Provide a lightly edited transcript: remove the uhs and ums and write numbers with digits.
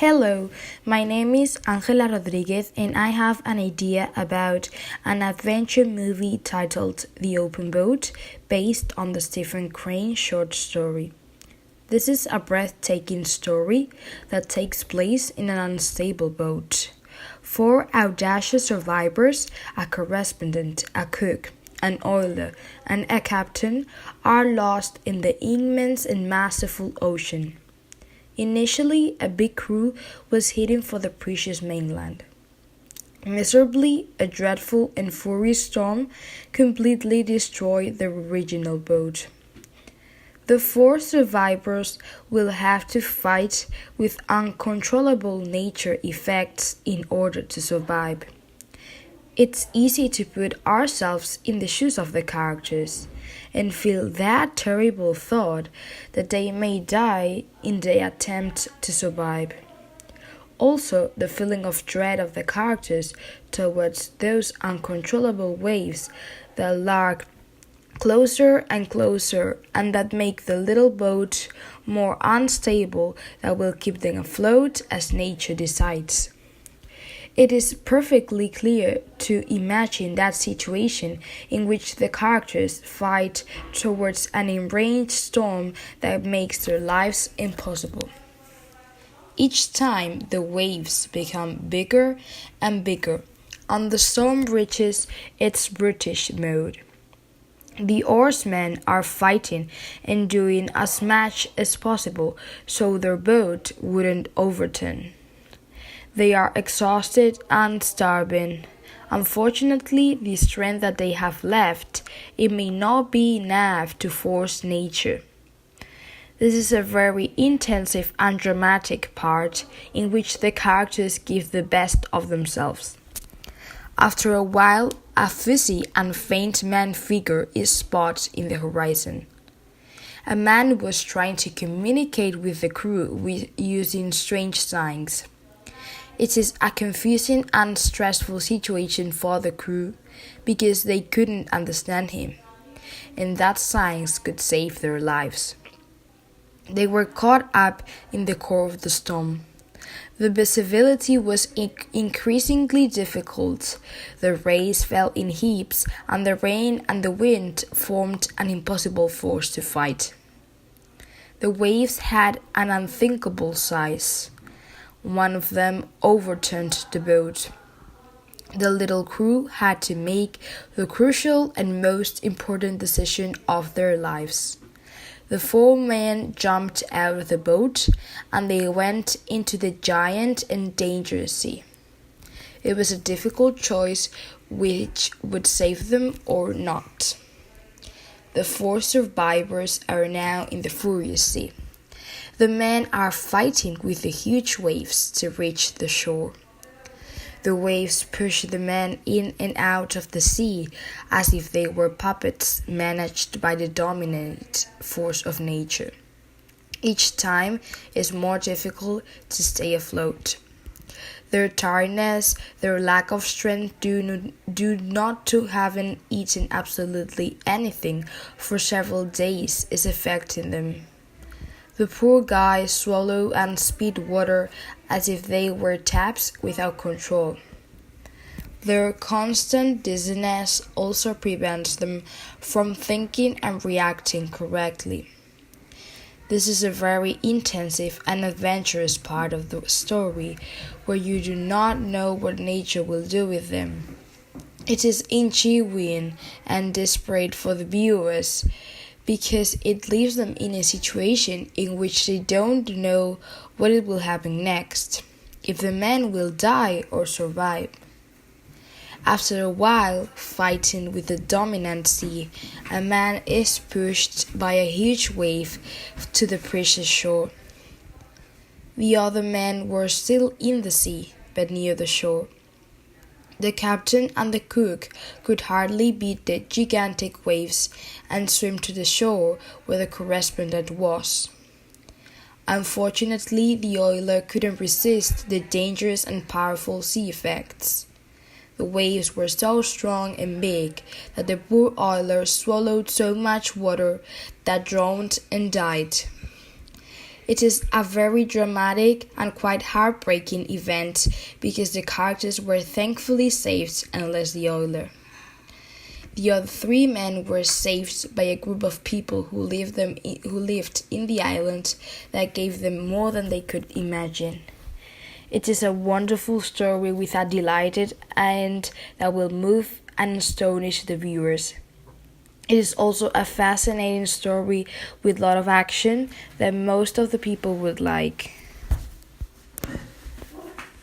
Hello, my name is Ángela Rodríguez and I have an idea about an adventure movie titled The Open Boat based on the Stephen Crane short story. This is a breathtaking story that takes place in an unstable boat. Four audacious survivors, a correspondent, a cook, an oiler, and a captain, are lost in the immense and masterful ocean. Initially, a big crew was heading for the precious mainland. Miserably, a dreadful and furious storm completely destroyed the original boat. The four survivors will have to fight with uncontrollable nature effects in order to survive. It's easy to put ourselves in the shoes of the characters and feel that terrible thought that they may die in the attempt to survive. Also, the feeling of dread of the characters towards those uncontrollable waves that lark closer and closer and that make the little boat more unstable that will keep them afloat as nature decides. It is perfectly clear to imagine that situation in which the characters fight towards an enraged storm that makes their lives impossible. Each time the waves become bigger and bigger, and the storm reaches its brutish mode. The oarsmen are fighting and doing as much as possible so their boat wouldn't overturn. They are exhausted and starving. Unfortunately, the strength that they have left, it may not be enough to force nature. This is a very intensive and dramatic part in which the characters give the best of themselves. After a while, a fuzzy and faint man figure is spotted in the horizon. A man was trying to communicate with the crew using strange signs. It is a confusing and stressful situation for the crew because they couldn't understand him, and that signs could save their lives. They were caught up in the core of the storm. The visibility was increasingly difficult. The rays fell in heaps, and the rain and the wind formed an impossible force to fight. The waves had an unthinkable size. One of them overturned the boat. The little crew had to make the crucial and most important decision of their lives. The four men jumped out of the boat and they went into the giant and dangerous sea. It was a difficult choice which would save them or not. The four survivors are now in the furious sea. The men are fighting with the huge waves to reach the shore. The waves push the men in and out of the sea as if they were puppets managed by the dominant force of nature. Each time is more difficult to stay afloat. Their tiredness, their lack of strength due not to having eaten absolutely anything for several days is affecting them. The poor guys swallow and spit water as if they were taps without control. Their constant dizziness also prevents them from thinking and reacting correctly. This is a very intensive and adventurous part of the story where you do not know what nature will do with them. It is intriguing and desperate for the viewers, because it leaves them in a situation in which they don't know what it will happen next, if the man will die or survive. After a while, fighting with the dominant sea, a man is pushed by a huge wave to the precious shore. The other men were still in the sea, but near the shore. The captain and the cook could hardly beat the gigantic waves and swim to the shore where the correspondent was. Unfortunately, the oiler couldn't resist the dangerous and powerful sea effects. The waves were so strong and big that the poor oiler swallowed so much water that drowned and died. It is a very dramatic and quite heartbreaking event because the characters were thankfully saved unless the oiler. The other three men were saved by a group of people who lived in the island that gave them more than they could imagine. It is a wonderful story with a delighted end that will move and astonish the viewers. It is also a fascinating story with a lot of action that most of the people would like.